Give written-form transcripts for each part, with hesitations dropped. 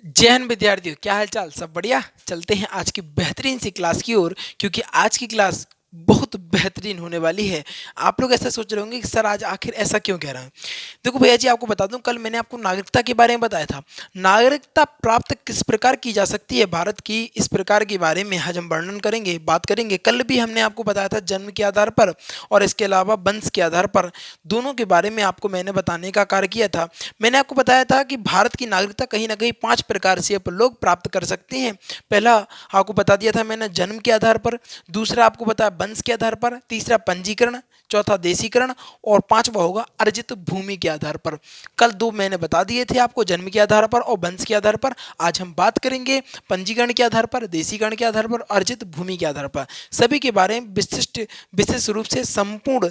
जय हिंद विद्यार्थियों, क्या हाल चाल? सब बढ़िया। चलते हैं आज की बेहतरीन सी क्लास की ओर, क्योंकि आज की क्लास बहुत बेहतरीन होने वाली है। आप लोग ऐसा सोच रहे होंगे कि सर आज आखिर ऐसा क्यों कह रहा है। देखो भैया जी, आपको बता दूं, कल मैंने आपको नागरिकता के बारे में बताया था। नागरिकता प्राप्त किस प्रकार की जा सकती है भारत की, इस प्रकार के बारे में आज हम वर्णन करेंगे, बात करेंगे। कल भी हमने आपको बताया था जन्म के आधार पर और इसके अलावा वंश के आधार पर, दोनों के बारे में आपको मैंने बताने का कार्य किया था। मैंने आपको बताया था कि भारत की नागरिकता कहीं ना कहीं 5 प्रकार से आप लोग प्राप्त कर सकते हैं। पहला आपको बता दिया था मैंने, जन्म के आधार पर। दूसरा आपको बताया वंश के आधार पर। तीसरा पंजीकरण। चौथा देशीकरण। और पांचवा होगा अर्जित भूमि के आधार पर। कल दो मैंने बता दिए थे आपको, जन्म के आधार पर और वंश के आधार पर। आज हम बात करेंगे पंजीकरण के आधार पर, देशीकरण के आधार पर, अर्जित भूमि के आधार पर। सभी के बारे में विशिष्ट विशेष रूप से संपूर्ण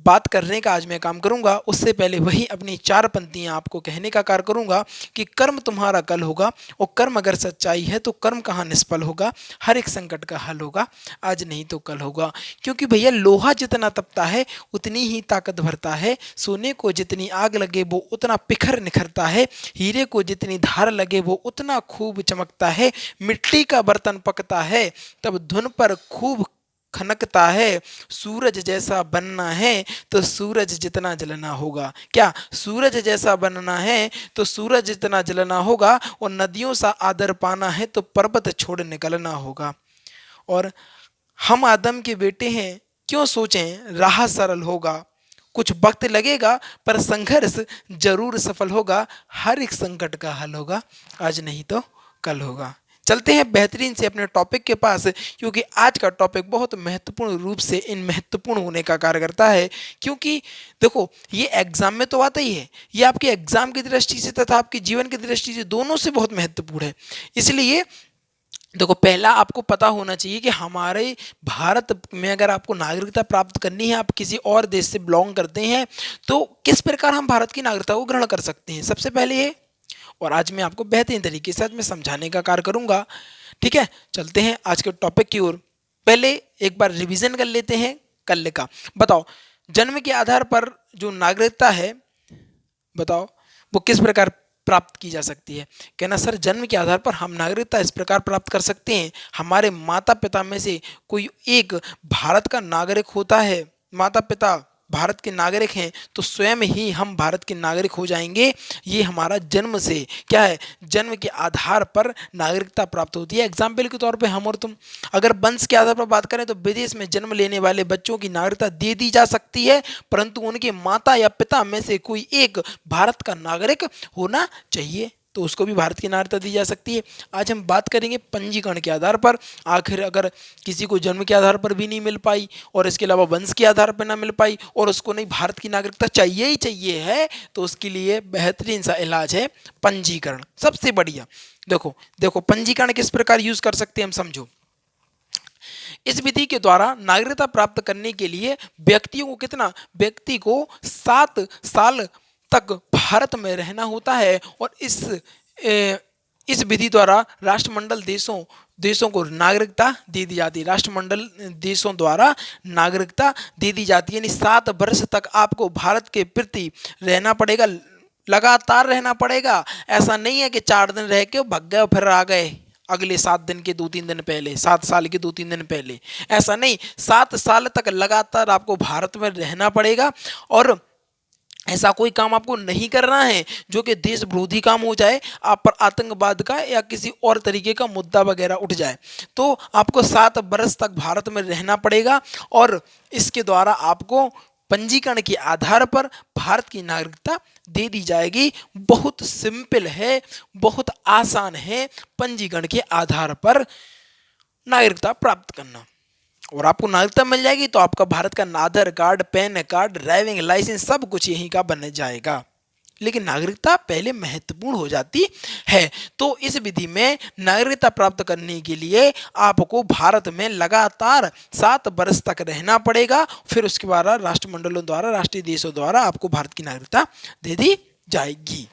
बात करने का आज मैं काम करूंगा। उससे पहले वही अपनी 4 पंक्तियां आपको कहने का कार्य करूंगा कि कर्म तुम्हारा कल होगा, और कर्म अगर सच्चाई है तो कर्म कहाँ निष्फल होगा। हर एक संकट का हल होगा, आज नहीं तो कल होगा। क्योंकि भैया लोहा जितना तपता है उतनी ही ताकत भरता है। सोने को जितनी आग लगे वो उतना पिखर निखरता है। हीरे को जितनी धार लगे वो उतना खूब चमकता है। मिट्टी का बर्तन पकता है तब धुन पर खूब खनकता है। सूरज जैसा बनना है तो सूरज जितना जलना होगा। क्या सूरज जैसा बनना है तो सूरज जितना जलना होगा। और नदियों सा आदर पाना है तो पर्वत छोड़ निकलना होगा। और हम आदम के बेटे हैं, क्यों सोचें राह सरल होगा। कुछ वक्त लगेगा पर संघर्ष जरूर सफल होगा। हर एक संकट का हल होगा, आज नहीं तो कल होगा। चलते हैं बेहतरीन से अपने टॉपिक के पास, क्योंकि आज का टॉपिक बहुत महत्वपूर्ण रूप से इन महत्वपूर्ण होने का कार्य करता है। क्योंकि देखो, ये एग्जाम में तो आता ही है, ये आपके एग्जाम की दृष्टि से तथा आपके जीवन की दृष्टि से दोनों से बहुत महत्वपूर्ण है। इसलिए देखो, पहला आपको पता होना चाहिए कि हमारे भारत में अगर आपको नागरिकता प्राप्त करनी है, आप किसी और देश से बिलोंग करते हैं, तो किस प्रकार हम भारत की नागरिकता को ग्रहण कर सकते हैं, सबसे पहले ये। और आज मैं आपको बेहतरीन तरीके से आज मैं समझाने का कार्य करूंगा। ठीक है, चलते हैं आज के टॉपिक की ओर। पहले एक बार रिवीजन कर लेते हैं कल का। बताओ, जन्म के आधार पर जो नागरिकता है, बताओ वो किस प्रकार प्राप्त की जा सकती है। कहना सर, जन्म के आधार पर हम नागरिकता इस प्रकार प्राप्त कर सकते हैं, हमारे माता पिता में से कोई एक भारत का नागरिक होता है, माता पिता भारत के नागरिक हैं, तो स्वयं ही हम भारत के नागरिक हो जाएंगे। ये हमारा जन्म से क्या है, जन्म के आधार पर नागरिकता प्राप्त होती है। एग्जाम्पल के तौर पे हम और तुम अगर वंश के आधार पर बात करें तो विदेश में जन्म लेने वाले बच्चों की नागरिकता दे दी जा सकती है, परंतु उनके माता या पिता में से कोई एक भारत का नागरिक होना चाहिए, तो उसको भी भारत की नागरिकता दी जा सकती है। आज हम बात करेंगे पंजीकरण के आधार पर। आखिर अगर किसी को जन्म के आधार पर भी नहीं मिल पाई और इसके अलावा वंश के आधार पर ना मिल पाई और उसको नहीं भारत की नागरिकता चाहिए ही चाहिए है, तो उसके लिए बेहतरीन सा इलाज है पंजीकरण, सबसे बढ़िया। देखो देखो, पंजीकरण किस प्रकार यूज कर सकते हैं हम, समझो। इस विधि के द्वारा नागरिकता प्राप्त करने के लिए व्यक्ति को 7 साल तक भारत में रहना होता है। और इस विधि द्वारा राष्ट्रमंडल देशों देशों को नागरिकता दे दी जाती है। राष्ट्रमंडल देशों द्वारा नागरिकता दे दी जाती है, यानी 7 वर्ष तक आपको भारत के प्रति रहना पड़ेगा, लगातार रहना पड़ेगा। ऐसा नहीं है कि 4 दिन रह के भग गए फिर आ गए अगले 7 दिन के 2-3 दिन पहले, 7 साल के 2-3 दिन पहले। ऐसा नहीं, 7 साल तक लगातार आपको भारत में रहना पड़ेगा। और ऐसा कोई काम आपको नहीं करना है जो कि देश विरोधी काम हो जाए, आप पर आतंकवाद का या किसी और तरीके का मुद्दा वगैरह उठ जाए। तो आपको 7 वर्ष तक भारत में रहना पड़ेगा और इसके द्वारा आपको पंजीकरण के आधार पर भारत की नागरिकता दे दी जाएगी। बहुत सिंपल है, बहुत आसान है पंजीकरण के आधार पर नागरिकता प्राप्त करना। और आपको नागरिकता मिल जाएगी तो आपका भारत का Aadhaar card, pan card, driving licence सब कुछ यहीं का बन जाएगा। लेकिन नागरिकता पहले महत्वपूर्ण हो जाती है। तो इस विधि में नागरिकता प्राप्त करने के लिए आपको भारत में लगातार 7 वर्ष तक रहना पड़ेगा। फिर उसके बाद राष्ट्रमंडलों द्वारा, राष्ट्रीय देशों द्वारा आपको भारत की नागरिकता दे दी जाएगी।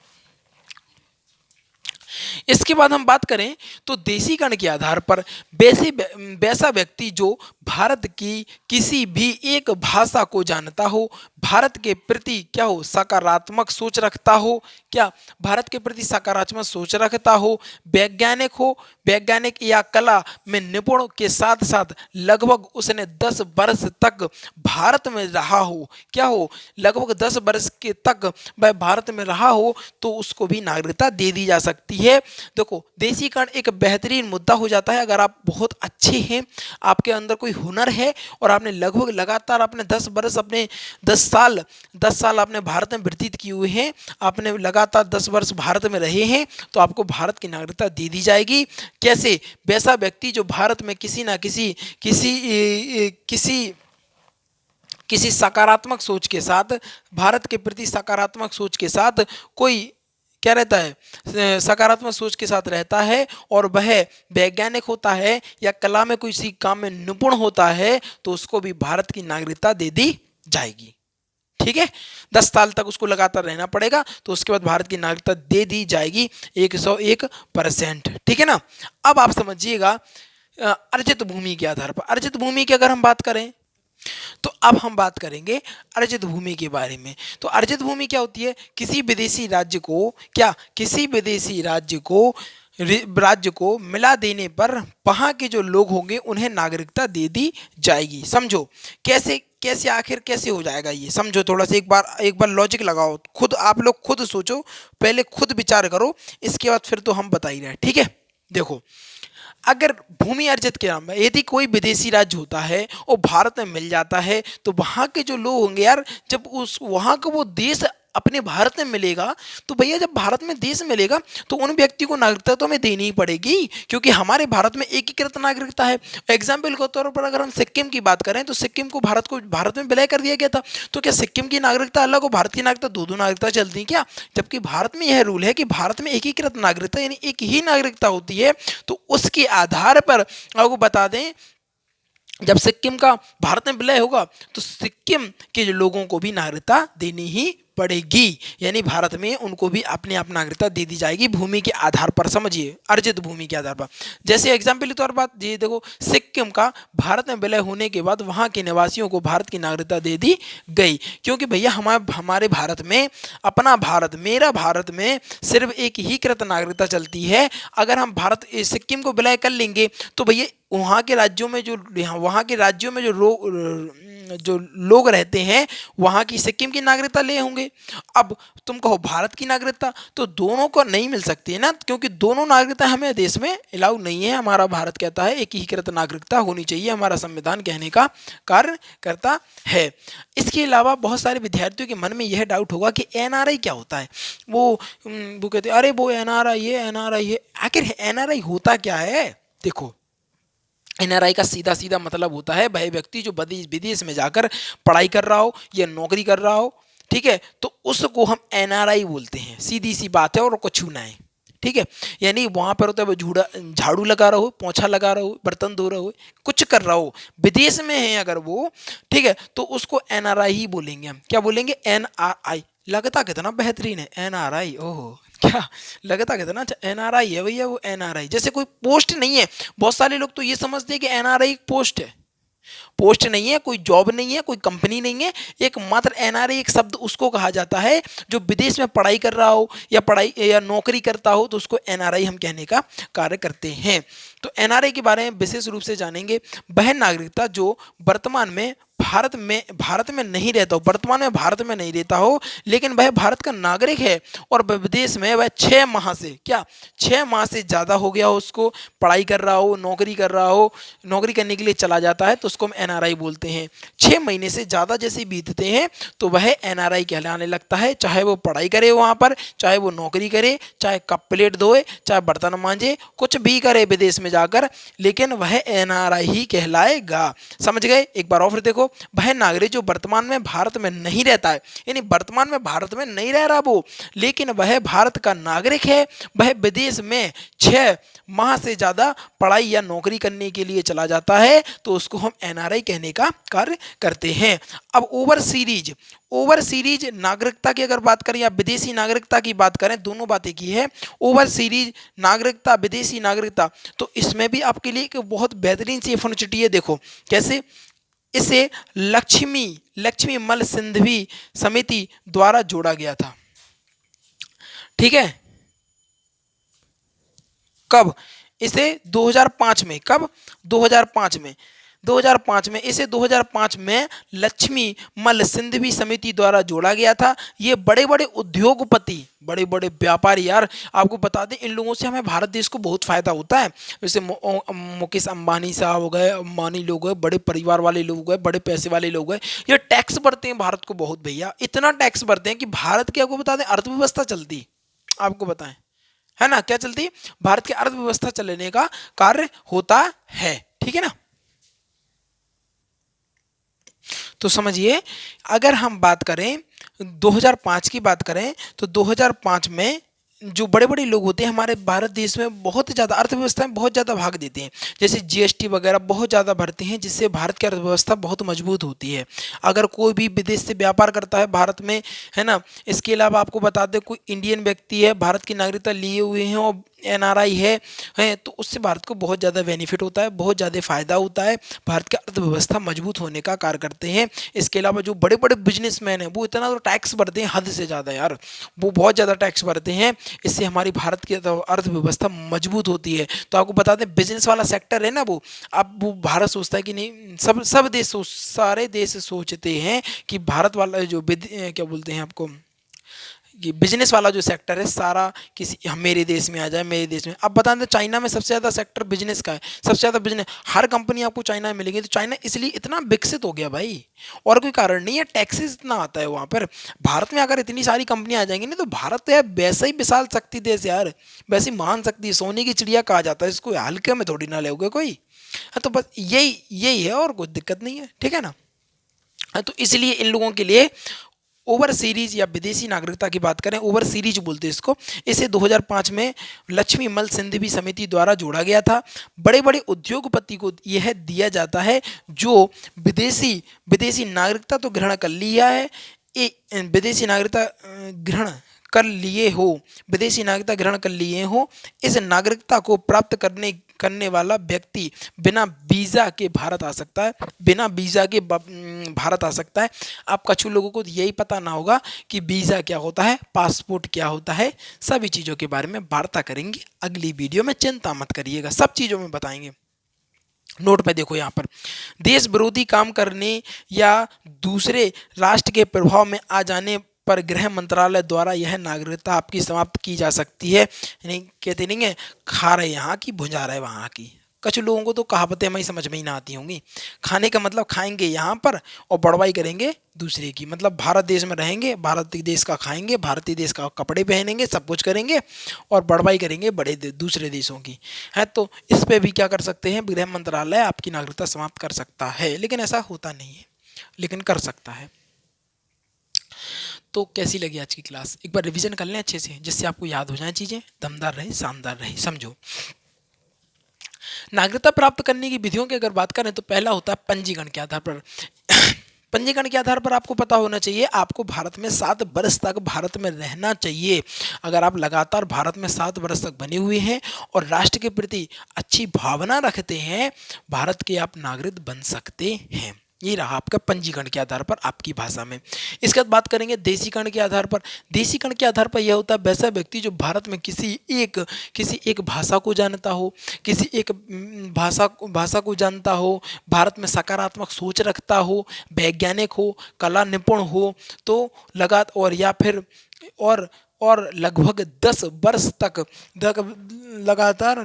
इसके बाद हम बात करें तो देशीकरण के आधार पर वैसा व्यक्ति जो भारत की किसी भी एक भाषा को जानता हो, भारत के प्रति क्या हो सकारात्मक सोच रखता हो, क्या भारत के प्रति सकारात्मक सोच रखता हो, वैज्ञानिक या कला में निपुण के साथ साथ लगभग उसने 10 वर्ष तक भारत में रहा हो, क्या हो लगभग 10 वर्ष के तक वह भारत में रहा हो, तो उसको भी नागरिकता दे दी जा सकती है। देखो देशीकरण एक बेहतरीन मुद्दा हो जाता है अगर आप बहुत अच्छे हैं, आपके अंदर कोई हुनर है और आपने लगभग लगातार आपने 10 वर्ष अपने 10 साल आपने भारत में व्यतीत किए हुए हैं, आपने लगातार 10 वर्ष भारत में रहे हैं, तो आपको भारत की नागरिकता दे दी जाएगी। कैसे? वैसा व्यक्ति जो भारत में किसी ना किसी किसी किसी सकारात्मक सोच के साथ, भारत के प्रति सकारात्मक सोच के साथ कोई क्या रहता है सकारात्मक सोच के साथ रहता है और वह वैज्ञानिक होता है या कला में किसी काम में निपुण होता है, तो उसको भी भारत की नागरिकता दे दी जाएगी। ठीक है, 10 साल तक उसको लगातार रहना पड़ेगा, तो उसके बाद भारत की नागरिकता दे दी जाएगी 101%। ठीक है ना। अब आप समझिएगा अर्जित भूमि के आधार पर, अर्जित भूमि की अगर हम बात करें तो अब हम बात करेंगे अर्जित भूमि के बारे में। तो अर्जित भूमि क्या होती है? किसी विदेशी राज्य को मिला देने पर वहां के जो लोग होंगे उन्हें नागरिकता दे दी जाएगी। समझो कैसे कैसे आखिर कैसे हो जाएगा ये, समझो थोड़ा सा, एक बार लॉजिक लगाओ, खुद आप लोग खुद सोचो, पहले खुद विचार करो, इसके बाद फिर तो हम बता ही रहे हैं। ठीक है, देखो अगर भूमि अर्जित के नाम में यदि कोई विदेशी राज्य होता है और भारत में मिल जाता है, तो वहाँ के जो लोग होंगे यार, जब उस वहाँ का वो देश अपने भारत में मिलेगा, तो भैया जब भारत में देश मिलेगा तो उन व्यक्ति को नागरिकता तो हमें देनी ही पड़ेगी, क्योंकि हमारे भारत में एकीकृत नागरिकता है। एग्जाम्पल के तौर पर अगर हम सिक्किम की बात करें तो सिक्किम को भारत में विलय कर दिया गया था, तो क्या सिक्किम की नागरिकता अलग और भारत की नागरिकता दो नागरिकता चलती है क्या? जबकि भारत में यह रूल है कि भारत में एकीकृत नागरिकता यानी एक ही नागरिकता होती है। तो उसके आधार पर आपको बता दें, जब सिक्किम का भारत में विलय होगा तो सिक्किम के जो लोगों को भी नागरिकता देनी ही पड़ेगी, यानी भारत में उनको भी अपने आप नागरिकता दे दी जाएगी भूमि के आधार पर। समझिए, अर्जित भूमि के आधार पर। जैसे एग्जाम्पल के तौर पर ये देखो, सिक्किम का भारत में विलय होने के बाद वहाँ के निवासियों को भारत की नागरिकता दे दी गई, क्योंकि भैया हमारे भारत में, अपना भारत, मेरा भारत में सिर्फ एक ही कृत नागरिकता चलती है। अगर हम सिक्किम को विलय कर लेंगे तो भैया वहाँ के राज्यों में जो लोग रहते हैं वहाँ की सिक्किम की नागरिकता ले होंगे। अब तुम कहो भारत की नागरिकता, तो दोनों को नहीं मिल सकती है ना, क्योंकि दोनों नागरिकता हमें देश में अलाउ नहीं है। हमारा भारत कहता है एकीकृत नागरिकता होनी चाहिए, हमारा संविधान कहने का कार्य करता है। इसके अलावा बहुत सारे विद्यार्थियों के मन में यह डाउट होगा कि एनआरआई क्या होता है। वो कहते हैं अरे वो एनआरआई है। आखिर एनआरआई होता क्या है? देखो, एनआरआई का सीधा सीधा मतलब होता है वह व्यक्ति जो विदेश में जाकर पढ़ाई कर रहा हो या नौकरी कर रहा हो, ठीक है, तो उसको हम एनआरआई बोलते हैं। सीधी सी बात है और कुछ ना है। ठीक है, यानी वहां पर होता है वो झाड़ू लगा रहा हो, पोछा लगा रहा हो, बर्तन धो रहा हो, कुछ कर रहा हो, विदेश में है अगर वो, ठीक है, तो उसको एनआरआई ही बोलेंगे। हम क्या बोलेंगे? एनआरआई। लगता कितना बेहतरीन है एनआरआई, ओहो क्या लगता कितना अच्छा, एनआरआई है भैया वो। एनआरआई जैसे कोई पोस्ट नहीं है। बहुत सारे लोग तो ये समझते हैं कि एनआरआई एक पोस्ट है। पोस्ट नहीं है, कोई जॉब नहीं है, कोई कंपनी नहीं है। एक मात्र एनआरआई एक शब्द उसको कहा जाता है जो विदेश में पढ़ाई कर रहा हो या नौकरी करता हो, तो उसको एनआरआई हम कहने का कार्य करते हैं। तो एनआरआई के बारे में विशेष रूप से जानेंगे। वह नागरिकता जो वर्तमान में भारत में नहीं रहता हो, वर्तमान में भारत में नहीं रहता हो, लेकिन वह भारत का नागरिक है और विदेश में वह 6 माह से ज़्यादा हो गया हो, उसको पढ़ाई कर रहा हो, नौकरी कर रहा हो, नौकरी करने के लिए चला जाता है, तो उसको हम एनआरआई बोलते हैं। 6 महीने से ज़्यादा जैसे बीतते हैं तो वह एनआरआई कहलाने लगता है। चाहे वो पढ़ाई करे वहाँ पर, चाहे वो नौकरी करे, चाहे कप प्लेट धोए, चाहे बर्तन मांजे, कुछ भी करे विदेश में जाकर, लेकिन वह एनआरआई ही कहलाएगा। समझ गए? एक बार और फिर देखो, वह नागरिक जो वर्तमान में भारत में नहीं रहता है, यानी वर्तमान में भारत में नहीं रह रहा वो, लेकिन वह भारत का नागरिक है, वह विदेश में 6 माह से ज़्यादा पढ़ाई या नौकरी करने के लिए चला जाता है, तो उसको हम एनआरआई कहने का कार्य करते हैं। अब ओवर सीरीज नागरिकता की अगर बात करें या विदेशी नागरिकता की बात करें, दोनों बातें की है। ओवर सीरीज नागरिकता, विदेशी नागरिकता, तो इसमें भी आपके लिए एक बहुत बेहतरीन सी अपॉर्चुनिटी है। देखो कैसे, इसे लक्ष्मी मल सिंधवी समिति द्वारा जोड़ा गया था। ठीक है, कब? इसे 2005 में, कब? 2005 में इसे 2005 में लक्ष्मी मल सिंधवी समिति द्वारा जोड़ा गया था। ये बड़े बड़े उद्योगपति, बड़े बड़े व्यापारी, यार आपको बता दें इन लोगों से हमें भारत देश को बहुत फायदा होता है। जैसे मुकेश अंबानी साहब हो गए, अंबानी लोग हैं, बड़े परिवार वाले लोग हैं, बड़े पैसे वाले लोग हैं, ये टैक्स भरते हैं भारत को बहुत भैया, इतना टैक्स भरते हैं कि भारत की आपको बता दें अर्थव्यवस्था चलती, आपको बताएं, है ना, क्या चलती? भारत की अर्थव्यवस्था चलने का कार्य होता है। ठीक है ना, तो समझिए, अगर हम बात करें 2005 की बात करें, तो 2005 में जो बड़े बड़े लोग होते हैं हमारे भारत देश में बहुत ज़्यादा अर्थव्यवस्था में बहुत ज़्यादा भाग देते हैं, जैसे जीएसटी वगैरह बहुत ज़्यादा भरते हैं, जिससे भारत की अर्थव्यवस्था बहुत मजबूत होती है। अगर कोई भी विदेश से व्यापार करता है भारत में, है ना, इसके अलावा आपको बता दें कोई इंडियन व्यक्ति है, भारत की नागरिकता लिए हुए हैं और एनआरआई है, तो उससे भारत को बहुत ज़्यादा बेनिफिट होता है, बहुत ज़्यादा फायदा होता है, भारत की अर्थव्यवस्था मजबूत होने का कार्य करते हैं। इसके अलावा जो बड़े बड़े बिजनेसमैन हैं वो इतना तो टैक्स भरते हैं हद से ज़्यादा, यार वो बहुत ज़्यादा टैक्स भरते हैं, इससे हमारी भारत की अर्थव्यवस्था मजबूत होती है। तो आपको बता दें बिजनेस वाला सेक्टर है ना, वो भारत सोचता है कि नहीं, सब देश सारे देश सोचते हैं कि भारत वाला जो क्या बोलते हैं आपको, ये बिजनेस वाला जो सेक्टर है सारा किसी मेरे देश में आ जाए, मेरे देश में। अब बता दें चाइना में सबसे ज़्यादा सेक्टर बिजनेस का है, सबसे ज़्यादा बिजनेस, हर कंपनी आपको चाइना में मिलेगी। तो चाइना इसलिए इतना विकसित हो गया भाई, और कोई कारण नहीं है, टैक्सेस इतना आता है वहाँ पर। भारत में अगर इतनी सारी कंपनियाँ आ जाएंगी ना, तो भारत तो यार वैसा ही विशाल शक्ति देश यार, वैसी महान शक्ति, सोने की चिड़िया कहा जाता है इसको, हल्के में थोड़ी ना लोगे कोई। हाँ, तो बस यही है, और कोई दिक्कत नहीं है। ठीक है ना, हाँ, तो इसलिए इन लोगों के लिए ओवर सीरीज या विदेशी नागरिकता की बात करें, ओवर सीरीज बोलते हैं इसको, इसे 2005 में लक्ष्मी मल सिंधवी समिति द्वारा जोड़ा गया था। बड़े बड़े उद्योगपति को यह दिया जाता है जो विदेशी विदेशी नागरिकता तो ग्रहण कर लिया है, विदेशी नागरिकता ग्रहण कर लिए हो, विदेशी नागरिकता ग्रहण कर लिए हो, इस नागरिकता को प्राप्त करने करने वाला व्यक्ति बिना वीज़ा के भारत आ सकता है, बिना वीज़ा के भारत आ सकता है। आप कुछ लोगों को यही पता ना होगा कि वीज़ा क्या होता है, पासपोर्ट क्या होता है, सभी चीज़ों के बारे में वार्ता करेंगे अगली वीडियो में, चिंता मत करिएगा, सब चीज़ों में बताएंगे। नोट पे देखो, यहाँ पर देश विरोधी काम करने या दूसरे राष्ट्र के प्रभाव में आ जाने पर गृह मंत्रालय द्वारा यह नागरिकता आपकी समाप्त की जा सकती है। यानी कहते नहीं है खा रहे यहाँ की भुजा रहे वहाँ की, कुछ लोगों को तो कहावतें हमें समझ में ही ना आती होंगी। खाने का मतलब खाएंगे यहाँ पर और बड़वाई करेंगे दूसरे की, मतलब भारत देश में रहेंगे, भारतीय देश का खाएंगे, भारतीय देश का कपड़े पहनेंगे, सब कुछ करेंगे और बड़वाई करेंगे दूसरे देशों की है। तो इस पे भी क्या कर सकते हैं, गृह मंत्रालय आपकी नागरिकता समाप्त कर सकता है, लेकिन ऐसा होता नहीं है, लेकिन कर सकता है। तो कैसी लगी आज की क्लास, एक बार रिवीजन कर लें अच्छे से, जिससे आपको याद हो जाए चीज़ें, दमदार रहे, शानदार रहे। समझो, नागरिकता प्राप्त करने की विधियों की अगर बात करें तो पहला होता है पंजीकरण के आधार पर। पंजीकरण के आधार पर आपको पता होना चाहिए आपको भारत में 7 वर्ष तक भारत में रहना चाहिए। अगर आप लगातार भारत में 7 वर्ष तक बने हुए हैं और राष्ट्र के प्रति अच्छी भावना रखते हैं, भारत के आप नागरिक बन सकते हैं। ये रहा आपका पंजीकरण के आधार पर आपकी भाषा में। इसके बाद बात करेंगे देशीकरण के आधार पर। देशीकरण के आधार पर यह होता है वैसा व्यक्ति जो भारत में किसी एक भाषा को जानता हो, किसी एक भाषा को जानता हो, भारत में सकारात्मक सोच रखता हो, वैज्ञानिक हो, कला निपुण हो, तो और या फिर और लगभग 10 वर्ष तक लगातार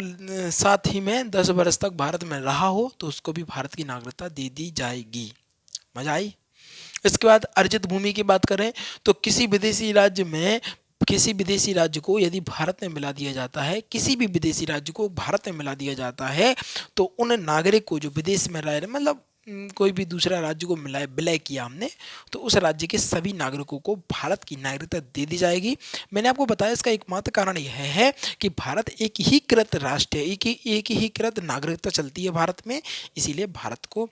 साथ ही में 10 वर्ष तक भारत में रहा हो, तो उसको भी भारत की नागरिकता दे दी जाएगी। मजा आई। इसके बाद अर्जित भूमि की बात करें तो किसी विदेशी राज्य को यदि भारत में मिला दिया जाता है, किसी भी विदेशी राज्य को भारत में मिला दिया जाता है, तो उन नागरिक को जो विदेश में रह रहे, मतलब कोई भी दूसरा राज्य को मिलाए विलय किया हमने, तो उस राज्य के सभी नागरिकों को भारत की नागरिकता दे दी जाएगी। मैंने आपको बताया इसका एकमात्र कारण यह है कि भारत एक ही कृत राष्ट्र है, एक ही कृत नागरिकता चलती है भारत में, इसीलिए भारत को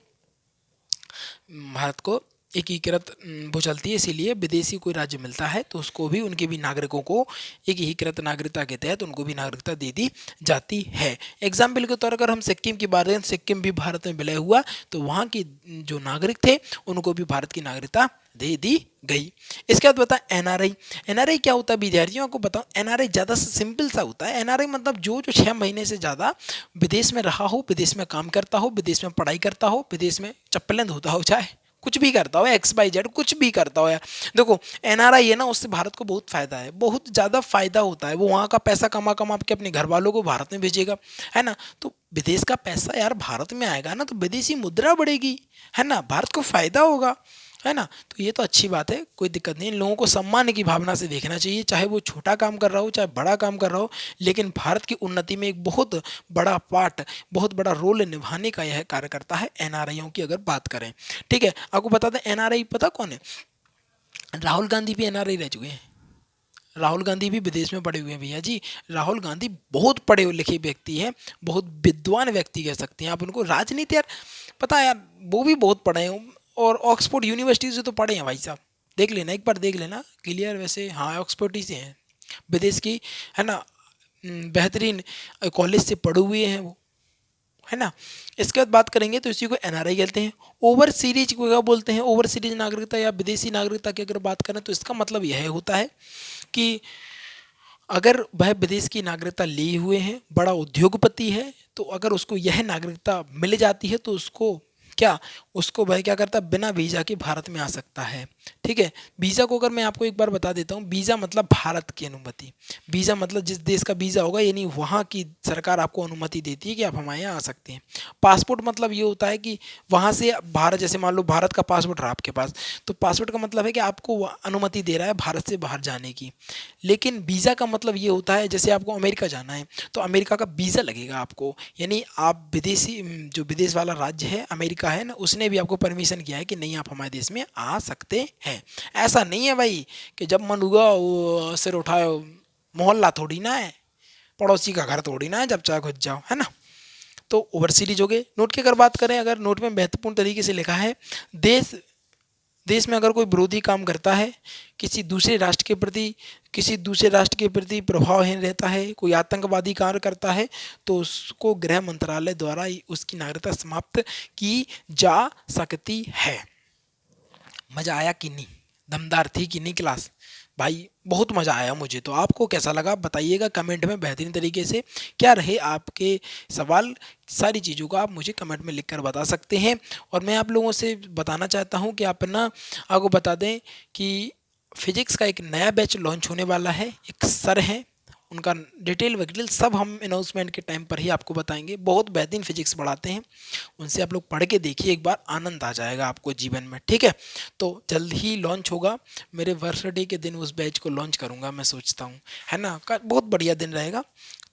एकीकृत वो चलती है। इसीलिए विदेशी कोई राज्य मिलता है तो उसको भी, उनके भी नागरिकों को एकीकृत नागरिकता के तहत उनको भी नागरिकता दे दी जाती है। एग्जाम्पल के तौर अगर हम सिक्किम की बात करें, सिक्किम भी भारत में विलय हुआ तो वहाँ के जो नागरिक थे उनको भी भारत की नागरिकता दे दी गई। इसके बाद बता एनआरआई। एनआरआई क्या होता है विद्यार्थियों को बताओ। एनआरआई ज़्यादा सिंपल सा होता है। एनआरआई मतलब जो जो 6 महीने से ज़्यादा विदेश में रहा हो, विदेश में काम करता हो, विदेश में पढ़ाई करता हो, विदेश में चप्पलें धोता हो, चाहे कुछ भी करता हो, XYZ कुछ भी करता हो यार। देखो एनआरआई है ना, उससे भारत को बहुत फायदा है, बहुत ज़्यादा फायदा होता है। वो वहाँ का पैसा कमा कमा के अपने घर वालों को भारत में भेजेगा, है ना। तो विदेश का पैसा यार भारत में आएगा ना, तो विदेशी मुद्रा बढ़ेगी, है ना, भारत को फायदा होगा, है ना। तो ये तो अच्छी बात है, कोई दिक्कत नहीं। इन लोगों को सम्मान की भावना से देखना चाहिए, चाहे वो छोटा काम कर रहा हो चाहे बड़ा काम कर रहा हो, लेकिन भारत की उन्नति में एक बहुत बड़ा पार्ट, बहुत बड़ा रोल निभाने का यह कार्य करता है एनआरआईओं की अगर बात करें। ठीक है, आपको बता दें एनआरआई पता कौन है। राहुल गांधी भी एनआरआई रह चुके हैं। राहुल गांधी भी विदेश में पढ़े हुए हैं भैया जी। राहुल गांधी बहुत पढ़े लिखे व्यक्ति हैं, बहुत विद्वान व्यक्ति कह सकते हैं आप उनको। राजनीति यार पता है यार, वो भी बहुत पढ़े हैं, और ऑक्सफोर्ड यूनिवर्सिटी से तो पढ़े हैं भाई साहब। देख लेना, एक बार देख लेना क्लियर। वैसे हाँ ऑक्सफोर्ड ही से हैं, विदेश की, है ना, बेहतरीन कॉलेज से पढ़े हुए हैं वो, है ना। इसके बाद बात करेंगे तो इसी को एनआरआई कहते हैं। ओवर सीरीज को क्या बोलते हैं। ओवर सीरीज नागरिकता या विदेशी नागरिकता की अगर बात करें तो इसका मतलब यह होता है कि अगर वह विदेश की नागरिकता लिए हुए हैं, बड़ा उद्योगपति है, तो अगर उसको यह नागरिकता मिल जाती है तो उसको क्या, उसको वह क्या करता है, बिना वीज़ा के भारत में आ सकता है। ठीक है, वीज़ा को अगर मैं आपको एक बार बता देता हूँ, वीज़ा मतलब भारत की अनुमति। वीज़ा मतलब जिस देश का वीज़ा होगा, यानी वहाँ की सरकार आपको अनुमति देती है कि आप हमारे यहाँ आ सकते हैं। पासपोर्ट मतलब ये होता है कि वहाँ से भारत, जैसे मान लो भारत का पासपोर्ट रहा आपके पास, तो पासपोर्ट का मतलब है कि आपको वो अनुमति दे रहा है भारत से बाहर जाने की। लेकिन वीज़ा का मतलब ये होता है, जैसे आपको अमेरिका जाना है तो अमेरिका का वीज़ा लगेगा आपको, यानी आप विदेशी, जो विदेश वाला राज्य है अमेरिका है ना, उसने भी आपको परमिशन किया है कि नहीं आप हमारे देश में आ सकते हैं। ऐसा नहीं है भाई कि जब मन हुआ वो सिर उठाए, मोहल्ला थोड़ी ना है, पड़ोसी का घर थोड़ी ना है, जब चाहे घुस जाओ, है ना। तो ओवर सीरीज हो गए। नोट की अगर बात करें, अगर नोट में महत्वपूर्ण तरीके से लिखा है, देश देश में अगर कोई विरोधी काम करता है, किसी दूसरे राष्ट्र के प्रति, किसी दूसरे राष्ट्र के प्रति प्रभावहीन रहता है, कोई आतंकवादी कार्य करता है, तो उसको गृह मंत्रालय द्वारा उसकी नागरिकता समाप्त की जा सकती है। मज़ा आया कि नहीं, दमदार थी कि नहीं क्लास भाई। बहुत मज़ा आया मुझे तो। आपको कैसा लगा बताइएगा कमेंट में बेहतरीन तरीके से। क्या रहे आपके सवाल, सारी चीज़ों को आप मुझे कमेंट में लिखकर बता सकते हैं। और मैं आप लोगों से बताना चाहता हूं कि आप ना, आपको बता दें कि फिजिक्स का एक नया बैच लॉन्च होने वाला है। एक सर हैं, उनका डिटेल वगैरह सब हम अनाउंसमेंट के टाइम पर ही आपको बताएंगे। बहुत बेहतरीन फिजिक्स पढ़ाते हैं, उनसे आप लोग पढ़ के देखिए एक बार, आनंद आ जाएगा आपको जीवन में। ठीक है, तो जल्द ही लॉन्च होगा। मेरे बर्थडे के दिन उस बैच को लॉन्च करूँगा मैं सोचता हूँ, है ना। बहुत बढ़िया दिन रहेगा।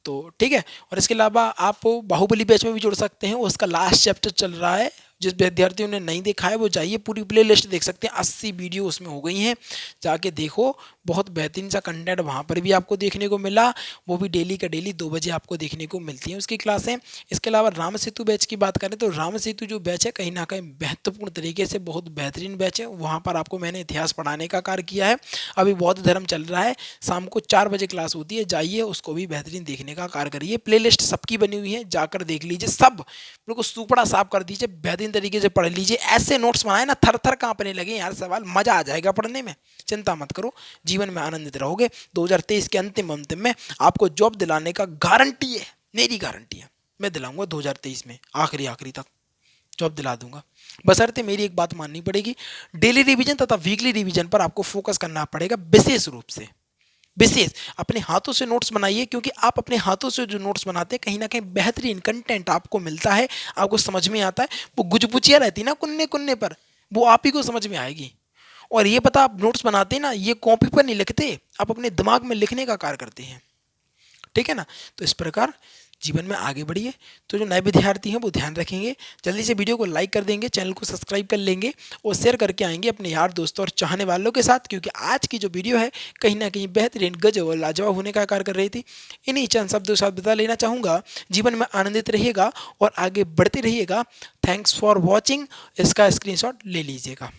तो ठीक है, और इसके अलावा आप बाहुबली बैच में भी जुड़ सकते हैं, उसका लास्ट चैप्टर चल रहा है। जिस विद्यार्थियों ने नहीं देखा है वो जाइए, पूरी प्ले लिस्ट देख सकते हैं, 80 वीडियो उसमें हो गई हैं, जाके देखो। बहुत बेहतरीन सा कंटेंट वहाँ पर भी आपको देखने को मिला। वो भी डेली का डेली 2 बजे आपको देखने को मिलती हैं उसकी क्लासें। इसके अलावा राम सेतु बैच की बात करें तो राम सेतु जो बैच है कहीं ना कहीं महत्वपूर्ण तरीके से बहुत बेहतरीन बैच है। वहाँ पर आपको मैंने इतिहास पढ़ाने का कार्य किया है। अभी बौद्ध धर्म चल रहा है, शाम को 4 बजे क्लास होती है, जाइए उसको भी बेहतरीन देखने का कार्य करिए। प्ले लिस्ट सबकी बनी हुई है, जाकर देख लीजिए, सब बिल्कुल सुपड़ा साफ कर दीजिए, बेहतरीन तरीके से पढ़ लीजिए। ऐसे नोट्स बनाए ना थर थर कांपने लगे यार, सवाल मजा आ जाएगा पढ़ने में। चिंता मत करो, जीवन में आनंदित रहोगे। 2023 के अंतिम में आपको जॉब दिलाने का गारंटी है, मेरी गारंटी है। मैं दिलाऊंगा 2023 में आखिरी तक जॉब दिला दूंगा। बशर्ते मेरी एक बात माननी पड़ेगी, डेली रिवीजन तथा वीकली रिवीजन पर आपको फोकस करना पड़ेगा विशेष रूप से। विशेष अपने हाथों से नोट्स बनाइए, क्योंकि आप अपने हाथों से जो नोट्स बनाते हैं कहीं ना कहीं बेहतरीन कंटेंट आपको मिलता है, आपको समझ में आता है। वो गुजबुचिया रहती ना कुन्ने कुन्ने पर, वो आप ही को समझ में आएगी। और ये पता, आप नोट्स बनाते हैं ना, ये कॉपी पर नहीं लिखते, आप अपने दिमाग में लिखने का कार्य करते हैं। ठीक है ना। तो इस प्रकार जीवन में आगे बढ़िए। तो जो नए विद्यार्थी हैं वो ध्यान रखेंगे, जल्दी से वीडियो को लाइक कर देंगे, चैनल को सब्सक्राइब कर लेंगे और शेयर करके आएंगे अपने यार दोस्तों और चाहने वालों के साथ, क्योंकि आज की जो वीडियो है कहीं ना कहीं बेहतरीन, गजब और लाजवाब होने का कार्य कर रही थी। इन्हीं चंद शब्दों के साथ बता लेना चाहूँगा, जीवन में आनंदित रहिएगा और आगे बढ़ते रहिएगा। Thanks for watching. इसका स्क्रीनशॉट ले लीजिएगा।